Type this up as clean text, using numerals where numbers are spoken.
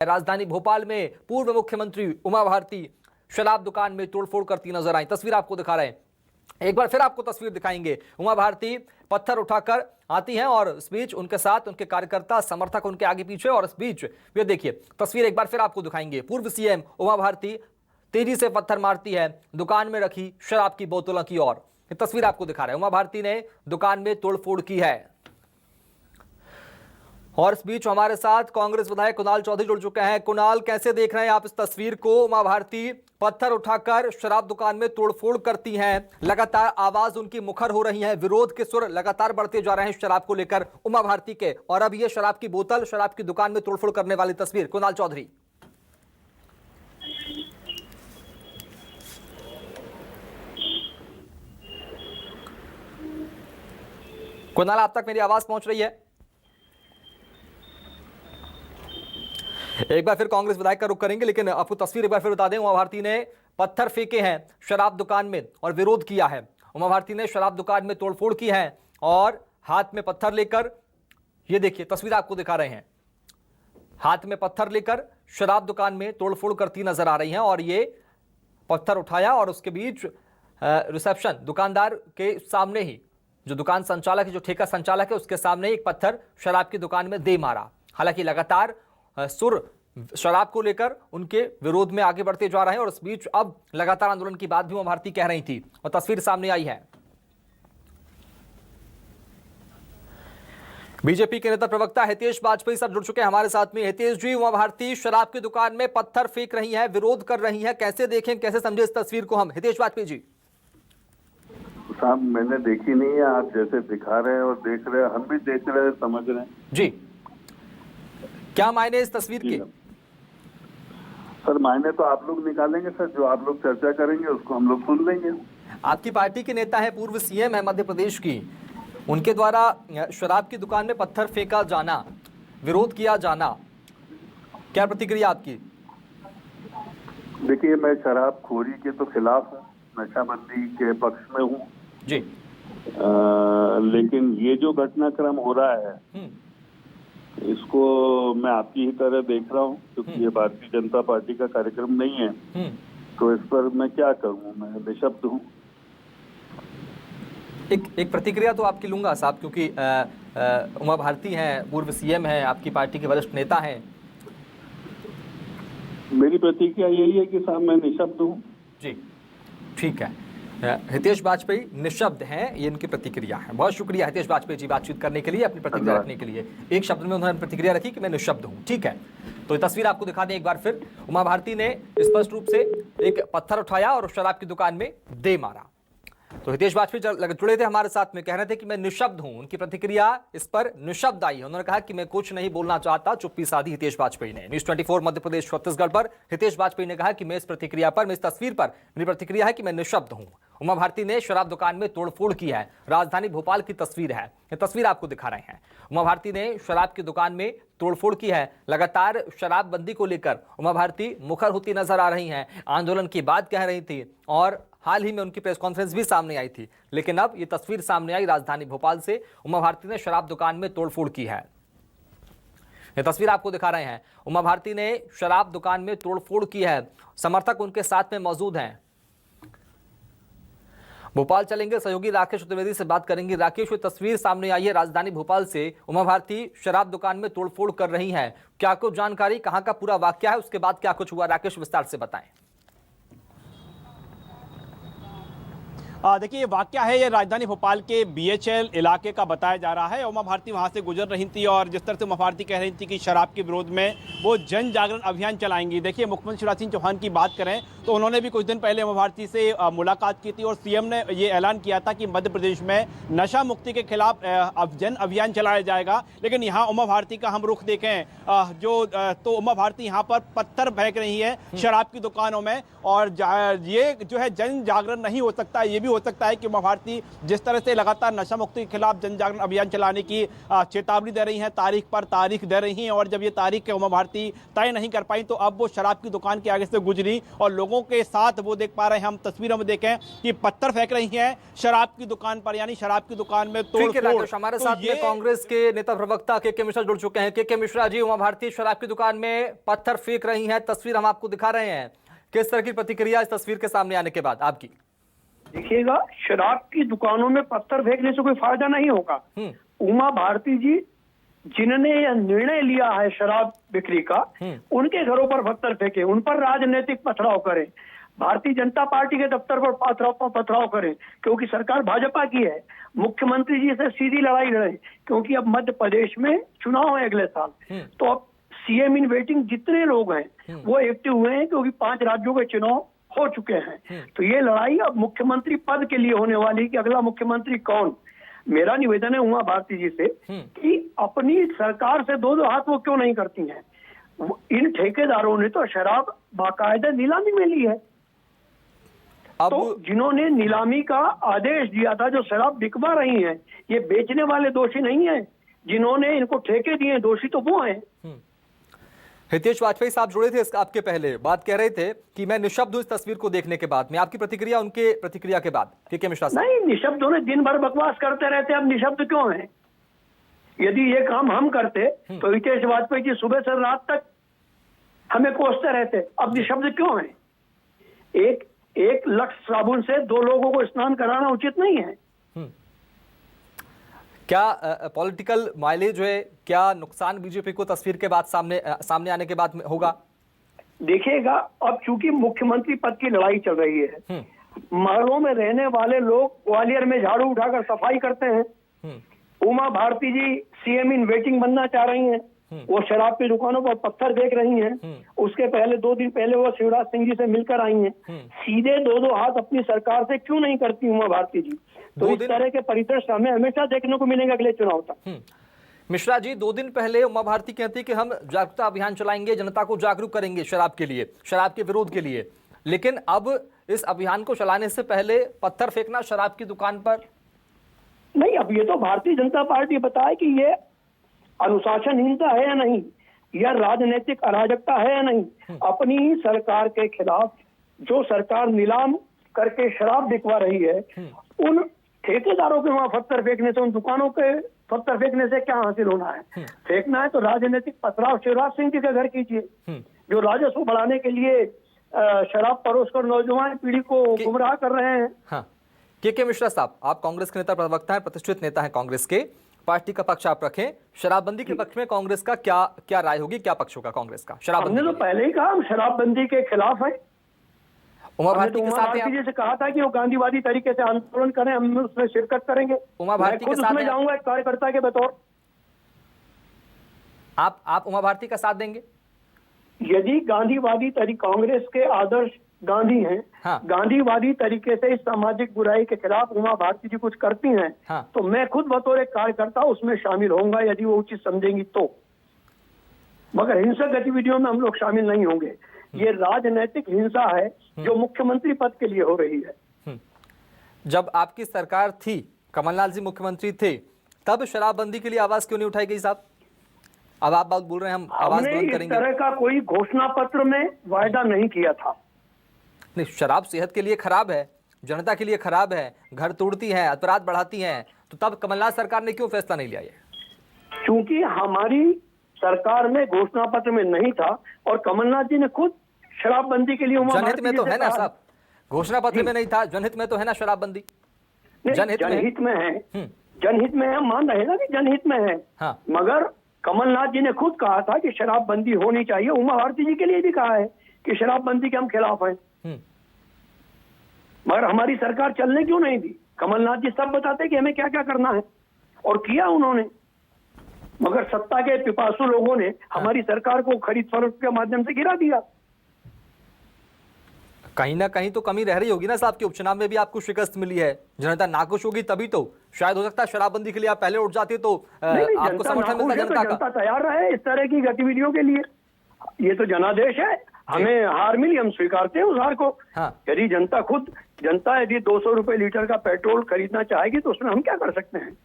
राजधानी भोपाल में पूर्व मुख्यमंत्री उमा भारती शराब दुकान में तोड़फोड़ करती नजर आई। तस्वीर आपको दिखा रहे हैं, एक बार फिर आपको तस्वीर दिखाएंगे। उमा भारती पत्थर उठाकर आती हैं और इस बीच उनके साथ उनके कार्यकर्ता समर्थक उनके आगे पीछे, और इस बीच ये देखिए तस्वीर एक बार फिर आपको दिखाएंगे। पूर्व सीएम उमा भारती तेजी से पत्थर मारती है दुकान में रखी शराब की बोतलों की ओर। तस्वीर आपको दिखा रहे हैं, उमा भारती ने दुकान में तोड़फोड़ की है। और इस बीच हमारे साथ कांग्रेस विधायक कुणाल चौधरी जुड़ चुके हैं। कुणाल, कैसे देख रहे हैं आप इस तस्वीर को? उमा भारती पत्थर उठाकर शराब दुकान में तोड़फोड़ करती हैं, लगातार आवाज उनकी मुखर हो रही है, विरोध के सुर लगातार बढ़ते जा रहे हैं शराब को लेकर उमा भारती के, और अब ये शराब की बोतल शराब की दुकान में तोड़फोड़ करने वाली तस्वीर। कुणाल चौधरी। कुणाल, आप तक मेरी आवाज पहुंच रही है? एक बार फिर कांग्रेस विधायक का रुख करेंगे, लेकिन आपको तस्वीर एक बार फिर बता दें। उमा भारती ने पत्थर फेंके हैं शराब दुकान में और विरोध किया है। उमा भारती ने शराब दुकान में तोड़फोड़ की है और हाथ में पत्थर लेकर, ये देखिए तस्वीर आपको दिखा रहे हैं, हाथ में पत्थर लेकर शराब दुकान में तोड़फोड़ करती नजर आ रही हैं। और ये पत्थर उठाया और उसके बीच रिसेप्शन दुकानदार के सामने ही, जो दुकान संचालक है, जो ठेका संचालक है, उसके सामने एक पत्थर शराब की दुकान में दे मारा। हालांकि लगातार सुर शराब को लेकर उनके विरोध में आगे बढ़ते जा रहे हैं, और इस बीच अब लगातार आंदोलन की बात भी उमा भारती कह रही थी और तस्वीर सामने आई है। बीजेपी के नेता प्रवक्ता हितेश वाजपेयी सब जुड़ चुके हैं हमारे साथ में। हितेश जी, उमा भारती शराब की दुकान में पत्थर फेंक रही है, विरोध कर रही है, कैसे देखें, कैसे समझे इस तस्वीर को हम? हितेश वाजपेयी जी। साहब, मैंने देखी नहीं है, आप जैसे दिखा रहे हैं और देख रहे हैं, हम भी देख रहे हैं, समझ रहे हैं जी। क्या मायने इस तस्वीर के? सर, मायने तो आप लोग निकालेंगे सर, जो आप लोग चर्चा करेंगे उसको हम लोग सुन लेंगे। आपकी पार्टी के नेता है, पूर्व सीएम है मध्य प्रदेश की, उनके द्वारा शराब की दुकान में पत्थर फेंका जाना, विरोध किया जाना, क्या प्रतिक्रिया आपकी? देखिए, मैं शराब खोरी के तो खिलाफ हूँ, नशाबंदी के पक्ष में हूँ जी, लेकिन ये जो घटनाक्रम हो रहा है इसको मैं आपकी ही तरह देख रहा हूँ, क्योंकि ये भारतीय जनता पार्टी का कार्यक्रम नहीं है, तो इस पर मैं क्या कहूँ, मैं निशब्द हूँ। एक प्रतिक्रिया तो आपकी लूंगा साहब, क्योंकि उमा भारती हैं, पूर्व सीएम हैं, आपकी पार्टी के वरिष्ठ नेता हैं। मेरी प्रतिक्रिया यही है कि साहब मैं निशब्द हूँ। जी, ठीक है। हितेश वाजपेयी निशब्द हैं, ये इनकी प्रतिक्रिया है। बहुत शुक्रिया हितेश वाजपेयी जी बातचीत करने के लिए, अपनी प्रतिक्रिया रखने के लिए। एक शब्द में उन्होंने प्रतिक्रिया रखी कि मैं निशब्द हूं। ठीक है, तो ये तस्वीर आपको दिखा दें एक बार फिर। उमा भारती ने स्पष्ट रूप से एक पत्थर उठाया और शराब की दुकान में दे मारा। तो हितेश वाजपेयी जुड़े थे हमारे साथ में, कह रहे थे कि मैं निशब्द हूं। उनकी प्रतिक्रिया इस पर निशब्द आई है, उन्होंने कहा कि मैं कुछ नहीं बोलना चाहता, चुप्पी साधी हितेश वाजपेयी ने। न्यूज़ 24 मध्य प्रदेश छत्तीसगढ़ पर हितेश वाजपेयी ने कहा कि मैं इस प्रतिक्रिया पर, मैं इस तस्वीर पर, मेरी प्रतिक्रिया है कि मैं निशब्द हूं। उमा भारती ने शराब दुकान में तोड़फोड़ की है, राजधानी भोपाल की तस्वीर है, ये तस्वीर आपको दिखा रहे हैं। उमा भारती ने शराब की दुकान में तोड़फोड़ की है, लगातार शराबबंदी को लेकर उमा भारती मुखर होती नजर आ रही हैं, आंदोलन की बात कह रही थी, और हाल ही में उनकी प्रेस कॉन्फ्रेंस भी सामने आई थी। लेकिन अब ये तस्वीर सामने आई राजधानी भोपाल से, उमा भारती ने शराब दुकान में तोड़फोड़ की है। ये तस्वीर आपको दिखा रहे हैं, उमा भारती ने शराब दुकान में तोड़फोड़ की है, समर्थक उनके साथ में मौजूद हैं। भोपाल चलेंगे, सहयोगी राकेश चतुर्वेदी से बात करेंगे। राकेश, ये तस्वीर सामने आई है राजधानी भोपाल से, उमा भारती शराब दुकान में तोड़फोड़ कर रही हैं, क्या कुछ जानकारी, कहां का पूरा वाकया है, उसके बाद क्या कुछ हुआ? राकेश, विस्तार से बताएं। देखिए, ये वाकया है, ये राजधानी भोपाल के बीएचएल इलाके का बताया जा रहा है। उमा भारती वहां से गुजर रही थी और जिस तरह से उमा भारती कह रही थी कि शराब के विरोध में वो जन जागरण अभियान चलाएंगी। देखिए, मुख्यमंत्री शिवराज सिंह चौहान की बात करें तो उन्होंने भी कुछ दिन पहले उमा भारती से मुलाकात की थी और सीएम ने ये ऐलान किया था कि मध्य प्रदेश में नशा मुक्ति के खिलाफ जन अभियान चलाया जाएगा। लेकिन यहाँ उमा भारती का हम रुख देखें तो उमा भारती यहाँ पर पत्थर फेंक रही है शराब की दुकानों में, और ये जो है जन जागरण नहीं हो सकता, ये भी हो सकता है कि उमा भारती जिस तरह से लगातार नशा मुक्ति के खिलाफ जन जागरण अभियान चलाने की चेतावनी दे रही हैं, तारीख पर तारीख दे रही हैं, और जब ये तारीख उमा भारती तय नहीं कर पाई तो अब वो शराब की दुकान के आगे से गुजरी और लोगों के साथ वो देख पा रहे हैं, हम तस्वीरों में देखें कि पत्थर फेंक रही हैं शराब की दुकान पर, यानी शराब की दुकान में तोड़-फोड़। हमारे साथ में कांग्रेस के नेता प्रवक्ता के मिश्रा जुड़ चुके हैं। के मिश्रा जी, उमा भारती शराब की दुकान में पत्थर फेंक रही हैं, तस्वीर हम आपको दिखा रहे हैं, किस तरह की प्रतिक्रिया इस तस्वीर के सामने आने के बाद आपकी? देखिएगा, शराब की दुकानों में पत्थर फेंकने से कोई फायदा नहीं होगा। उमा भारती जी जिन्होंने यह निर्णय लिया है शराब बिक्री का, उनके घरों पर पत्थर फेंके, उन पर राजनीतिक पथराव करें, भारतीय जनता पार्टी के दफ्तर पर पथराव करें, क्योंकि सरकार भाजपा की है। मुख्यमंत्री जी से सीधी लड़ाई लड़ें, क्योंकि अब मध्य प्रदेश में चुनाव है अगले साल। तो अब सीएम इन वेटिंग जितने लोग हैं वो एक्टिव हुए हैं, क्योंकि 5 राज्यों के चुनाव हो चुके हैं। तो ये लड़ाई अब मुख्यमंत्री पद के लिए होने वाली कि अगला मुख्यमंत्री कौन। मेरा निवेदन है उमा भारती जी से कि अपनी सरकार से दो हाथ वो क्यों नहीं करती हैं। इन ठेकेदारों ने तो शराब बाकायदा नीलामी में ली है। तो जिन्होंने नीलामी का आदेश दिया था, जो शराब बिकवा रही हैं, ये बेचने वाले दोषी नहीं है, जिन्होंने इनको ठेके दिए दोषी तो वो हैं। हितेश वाजपेयी साहब जुड़े थे आपके पहले, बात कह रहे थे कि मैं निशब्द हूं इस तस्वीर को देखने के बाद में। आपकी प्रतिक्रिया उनके प्रतिक्रिया के बाद? के मिश्रा साहब? नहीं, निशब्द होने दिन भर बकवास करते रहते, अब निशब्द क्यों हैं? यदि ये काम हम करते तो हितेश वाजपेयी जी सुबह से रात तक हमें कोसते रहते, अब निशब्द क्यों हैं? एक लक्स साबुन से 2 लोगों को स्नान कराना उचित नहीं है। क्या पॉलिटिकल माइलेज है, क्या नुकसान बीजेपी को तस्वीर के बाद सामने आने के बाद होगा? देखिएगा, अब चूंकि मुख्यमंत्री पद की लड़ाई चल रही है, महलों में रहने वाले लोग ग्वालियर में झाड़ू उठाकर सफाई करते हैं। उमा भारती जी सीएम इन वेटिंग बनना चाह रही हैं, वो शराब की दुकानों पर पत्थर देख रही हैं। उसके पहले 2 दिन पहले वो शिवराज सिंह जी से मिलकर आई हैं। सीधे 2 हाथ अपनी सरकार से क्यों नहीं करती उमा भारती जी? तो इस तरह के परिदृश्य हमें हमेशा देखने को मिलेंगे अगले चुनाव तक। मिश्रा जी, 2 दिन पहले उमा भारती कहती कि हम जागरूकता अभियान चलाएंगे, जनता को जागरूक करेंगे शराब के लिए, शराब के विरोध के लिए, लेकिन अब इस अभियान को चलाने से पहले पत्थर फेंकना शराब की दुकान पर? नहीं, अब ये तो भारतीय जनता पार्टी बताए कि ये अनुशासनहीनता है या नहीं, या राजनीतिक अराजकता है या नहीं। अपनी सरकार के खिलाफ जो सरकार नीलाम करके शराब बिकवा रही है, उन ठेकेदारों के वहां पत्थर फेंकने से, उन दुकानों के पत्थर फेंकने से क्या हासिल होना है? फेंकना है तो राजनीतिक पथराव शिवराज सिंह जी के घर कीजिए, जो राजस्व बढ़ाने के लिए शराब परोसकर नौजवान पीढ़ी को गुमराह कर रहे हैं। हाँ। के मिश्रा साहब, आप कांग्रेस के नेता प्रवक्ता हैं, प्रतिष्ठित नेता हैं कांग्रेस के, पार्टी का पक्ष आप रखें। शराबबंदी के पक्ष में कांग्रेस का क्या राय होगी, क्या पक्ष होगा कांग्रेस का? हमने तो पहले ही कहा हम शराबबंदी के खिलाफ है। उमा भारती के साथ जी से कहा था कि वो गांधीवादी तरीके से आंदोलन करें, हम उसमें शिरकत करेंगे। उमा भारती के साथ जाऊंगा एक कार्यकर्ता के बतौर। आप उमा भारती का साथ देंगे? यदि गांधीवादी कांग्रेस के आदर्श गांधी हैं, हाँ। गांधीवादी तरीके से इस सामाजिक बुराई के खिलाफ उमा भारती जी कुछ करती हैं, हाँ। तो मैं खुद बतौर एक कार्यकर्ता उसमें शामिल होऊंगा, यदि वो उचित समझेंगी तो। मगर हिंसक गतिविधियों में हम लोग शामिल नहीं होंगे। ये राजनीतिक हिंसा है जो मुख्यमंत्री पद के लिए हो रही है। जब आपकी सरकार थी, कमलनाथ जी मुख्यमंत्री थे, तब शराबबंदी के लिए आवाज क्यों नहीं उठाई गई साहब? अब आप बात बोल रहे हैं हम आवाज बुलंद करेंगे। इस तरह का कोई घोषणा पत्र में वायदा नहीं किया था। नहीं, शराब सेहत के लिए खराब है, जनता के लिए खराब है, घर तोड़ती है, अपराध बढ़ाती है, तो तब कमलनाथ सरकार ने क्यों फैसला नहीं लिया? क्योंकि हमारी सरकार में घोषणा पत्र में नहीं था, और कमलनाथ जी ने खुद शराबबंदी के लिए जनहित में तो है ना साहब, घोषणा पत्र में नहीं था, जनहित में तो है ना शराबबंदी। जनहित में है, जनहित में है, मान रहे ना कि जनहित में है, हाँ। मगर कमलनाथ जी ने खुद कहा था कि शराबबंदी होनी चाहिए। उमा भारती जी के लिए भी कहा है कि शराबबंदी के हम खिलाफ हैं, मगर हमारी सरकार चलने क्यों नहीं दी? कमलनाथ जी सब बताते कि हमें क्या क्या करना है, और किया उन्होंने, मगर सत्ता के पिपासु लोगों ने हमारी सरकार को खरीद फरोख्त के माध्यम से गिरा दिया। कहीं ना कहीं तो कमी रह रही होगी ना साहब, कि उपचुनाव में भी आपको शिकस्त मिली है, जनता नाखुश होगी, तभी तो शायद हो सकता है शराबबंदी के लिए आप पहले उठ जाते तो आपको समर्थन मिलता जनता का। जनता तैयार रहे इस तरह की गतिविधियों के लिए, ये तो जनादेश है। हमें हार मिली, हम स्वीकारते हैं उस हार को। हाँ। यदि जनता खुद जनता यदि 200 रुपए लीटर का पेट्रोल खरीदना चाहेगी तो उसमें हम क्या कर सकते हैं?